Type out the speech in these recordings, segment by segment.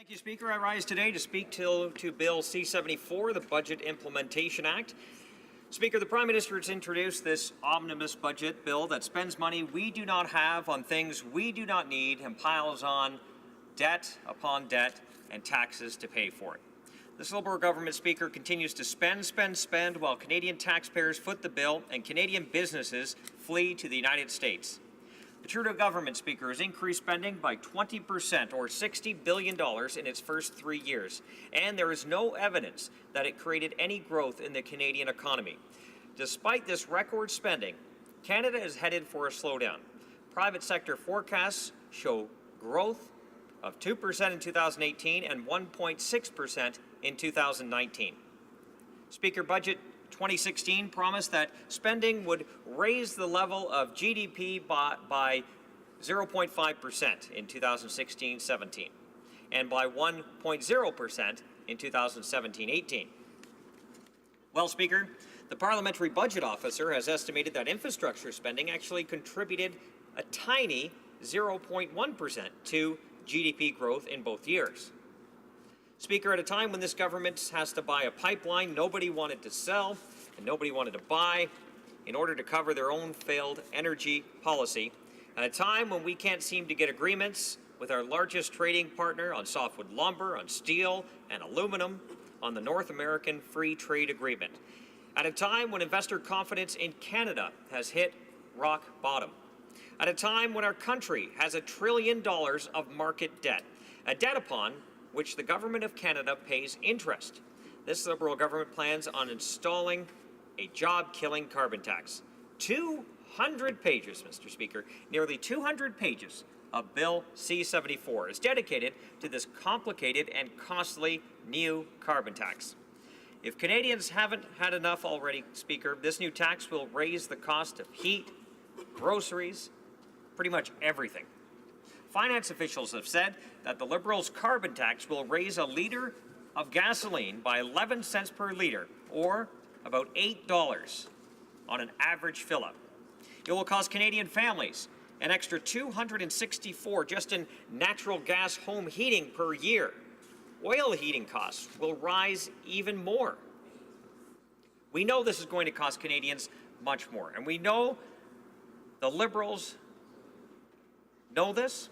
Thank you, Speaker. I rise today to speak to Bill C-74, the Budget Implementation Act. Speaker, the Prime Minister has introduced this omnibus budget bill that spends money we do not have on things we do not need and piles on debt upon debt and taxes to pay for it. This Liberal government, Speaker, continues to spend while Canadian taxpayers foot the bill and Canadian businesses flee to the United States. The Trudeau government, Speaker, has increased spending by 20% or $60 billion in its first 3 years, and there is no evidence that it created any growth in the Canadian economy. Despite this record spending, Canada is headed for a slowdown. Private sector forecasts show growth of 2% in 2018 and 1.6% in 2019. Speaker, Budget 2016 promised that spending would raise the level of GDP by 0.5% in 2016-17 and by 1.0% in 2017-18. Well, Speaker, the Parliamentary Budget Officer has estimated that infrastructure spending actually contributed a tiny 0.1% to GDP growth in both years. Speaker, at a time when this government has to buy a pipeline nobody wanted to sell and nobody wanted to buy in order to cover their own failed energy policy, at a time when we can't seem to get agreements with our largest trading partner on softwood lumber, on steel and aluminum, on the North American Free Trade Agreement, at a time when investor confidence in Canada has hit rock bottom, at a time when our country has $1 trillion of market debt, a debt upon which the Government of Canada pays interest. This Liberal government plans on installing a job-killing carbon tax. 200 pages, Mr. Speaker, nearly 200 pages of Bill C-74 is dedicated to this complicated and costly new carbon tax. If Canadians haven't had enough already, Speaker, this new tax will raise the cost of heat, groceries, pretty much everything. Finance officials have said that the Liberals' carbon tax will raise a litre of gasoline by 11 cents per litre, or about $8 on an average fill-up. It will cost Canadian families an extra $264 just in natural gas home heating per year. Oil heating costs will rise even more. We know this is going to cost Canadians much more, and we know the Liberals know this,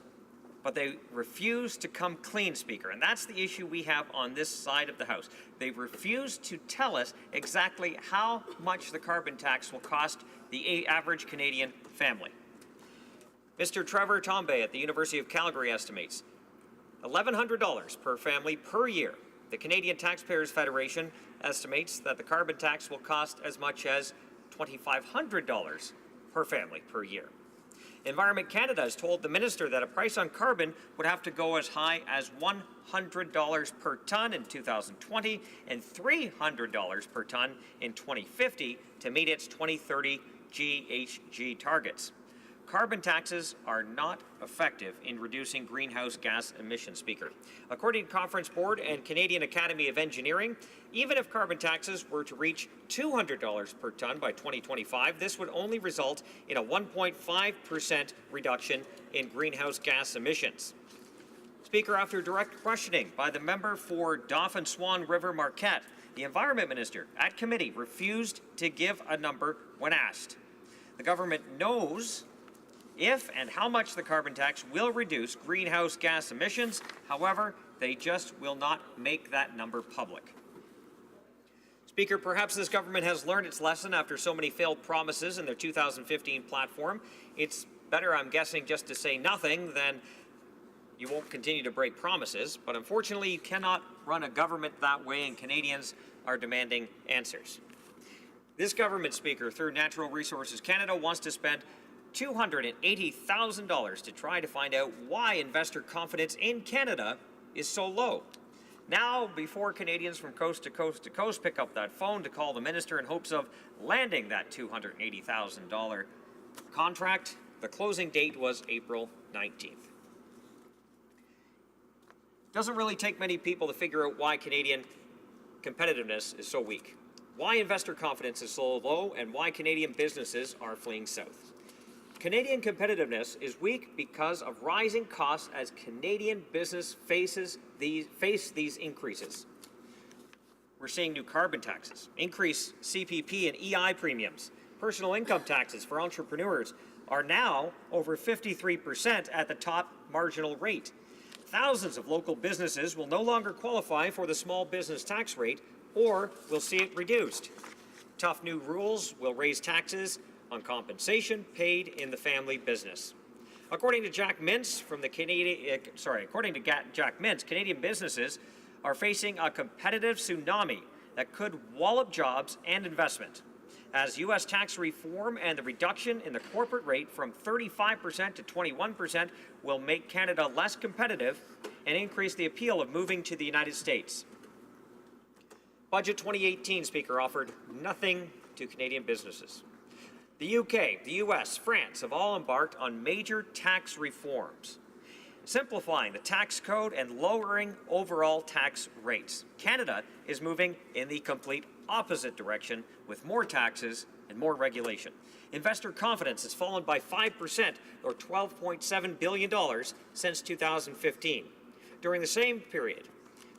but they refuse to come clean, Speaker, and that's the issue we have on this side of the House. They refuse to tell us exactly how much the carbon tax will cost the average Canadian family. Mr. Trevor Tombe at the University of Calgary estimates $1,100 per family per year. The Canadian Taxpayers Federation estimates that the carbon tax will cost as much as $2,500 per family per year. Environment Canada has told the minister that a price on carbon would have to go as high as $100 per tonne in 2020 and $300 per tonne in 2050 to meet its 2030 GHG targets. Carbon taxes are not effective in reducing greenhouse gas emissions, Speaker. According to Conference Board and Canadian Academy of Engineering, even if carbon taxes were to reach $200 per tonne by 2025, this would only result in a 1.5% reduction in greenhouse gas emissions. Speaker, after direct questioning by the member for Dauphin Swan River Marquette, the Environment Minister at committee refused to give a number when asked. The government knows if and how much the carbon tax will reduce greenhouse gas emissions. However, they just will not make that number public. Speaker, perhaps this government has learned its lesson after so many failed promises in their 2015 platform. It's better, I'm guessing, just to say nothing than you won't continue to break promises. But unfortunately, you cannot run a government that way, and Canadians are demanding answers. This government, Speaker, through Natural Resources Canada, wants to spend $280,000 to try to find out why investor confidence in Canada is so low. Now, before Canadians from coast to coast to coast pick up that phone to call the minister in hopes of landing that $280,000 contract, the closing date was April 19th. It doesn't really take many people to figure out why Canadian competitiveness is so weak, why investor confidence is so low, and why Canadian businesses are fleeing south. Canadian competitiveness is weak because of rising costs as Canadian business face these increases. We're seeing new carbon taxes, increased CPP and EI premiums. Personal income taxes for entrepreneurs are now over 53% at the top marginal rate. Thousands of local businesses will no longer qualify for the small business tax rate or will see it reduced. Tough new rules will raise taxes on compensation paid in the family business. According to Jack Mintz, Canadian businesses are facing a competitive tsunami that could wallop jobs and investment, as U.S. tax reform and the reduction in the corporate rate from 35% to 21% will make Canada less competitive and increase the appeal of moving to the United States. Budget 2018, Speaker, offered nothing to Canadian businesses. The UK, the US, France have all embarked on major tax reforms, simplifying the tax code and lowering overall tax rates. Canada is moving in the complete opposite direction with more taxes and more regulation. Investor confidence has fallen by 5% or $12.7 billion since 2015. During the same period,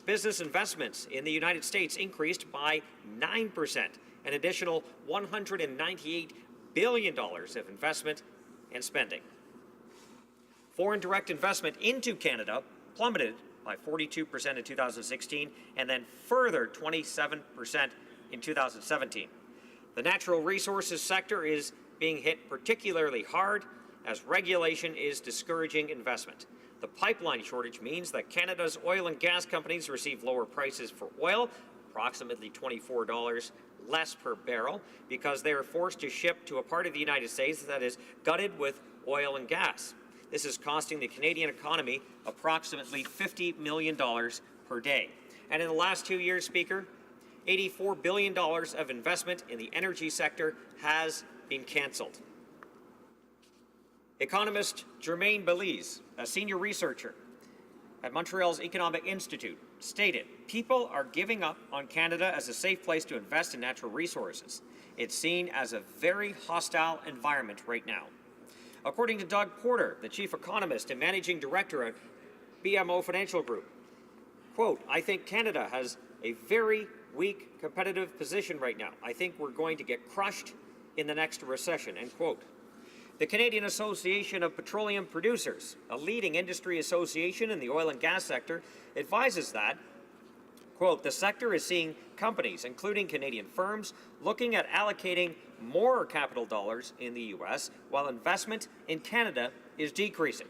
business investments in the United States increased by 9%, an additional $198 billion of investment and spending. Foreign direct investment into Canada plummeted by 42% in 2016 and then further 27% in 2017. The natural resources sector is being hit particularly hard as regulation is discouraging investment. The pipeline shortage means that Canada's oil and gas companies receive lower prices for oil, approximately $24 less per barrel, because they are forced to ship to a part of the United States that is gutted with oil and gas. This is costing the Canadian economy approximately $50 million per day. And in the last 2 years, Speaker, $84 billion of investment in the energy sector has been cancelled. Economist Germaine Belize, a senior researcher at Montreal's Economic Institute, stated, "People are giving up on Canada as a safe place to invest in natural resources. It's seen as a very hostile environment right now." According to Doug Porter, the chief economist and managing director at BMO Financial Group, quote, "I think Canada has a very weak competitive position right now. I think we're going to get crushed in the next recession," end quote. The Canadian Association of Petroleum Producers, a leading industry association in the oil and gas sector, advises that, quote, "The sector is seeing companies, including Canadian firms, looking at allocating more capital dollars in the U.S., while investment in Canada is decreasing."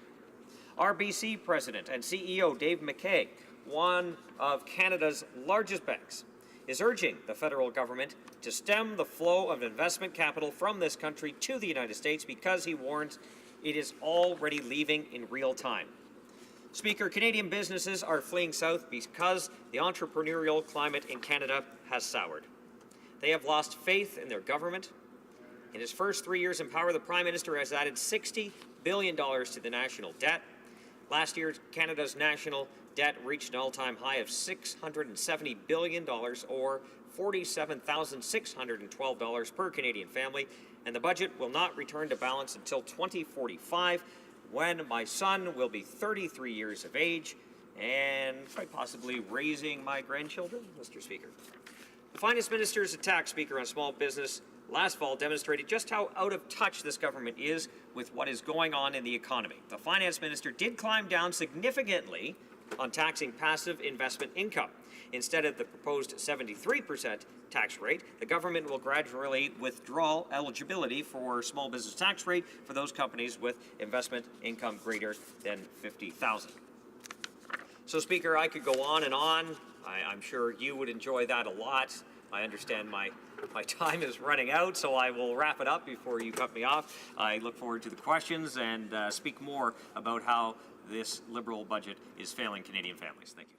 RBC President and CEO Dave McKay, one of Canada's largest banks, is urging the federal government to stem the flow of investment capital from this country to the United States because, he warns, it is already leaving in real time. Speaker, Canadian businesses are fleeing south because the entrepreneurial climate in Canada has soured. They have lost faith in their government. In his first 3 years in power, the Prime Minister has added $60 billion to the national debt. Last year, Canada's national debt reached an all-time high of $670 billion, or $47,612 per Canadian family, and the budget will not return to balance until 2045, when my son will be 33 years of age and quite possibly raising my grandchildren, Mr. Speaker. The Finance Minister's attack, Speaker, on small business last fall demonstrated just how out of touch this government is with what is going on in the economy. The Finance Minister did climb down significantly on taxing passive investment income. Instead of the proposed 73% tax rate, the government will gradually withdraw eligibility for small business tax rate for those companies with investment income greater than $50,000. So, Speaker, I could go on and on. I'm sure you would enjoy that a lot. I understand my time is running out, so I will wrap it up before you cut me off. I look forward to the questions and speak more about how this Liberal budget is failing Canadian families. Thank you.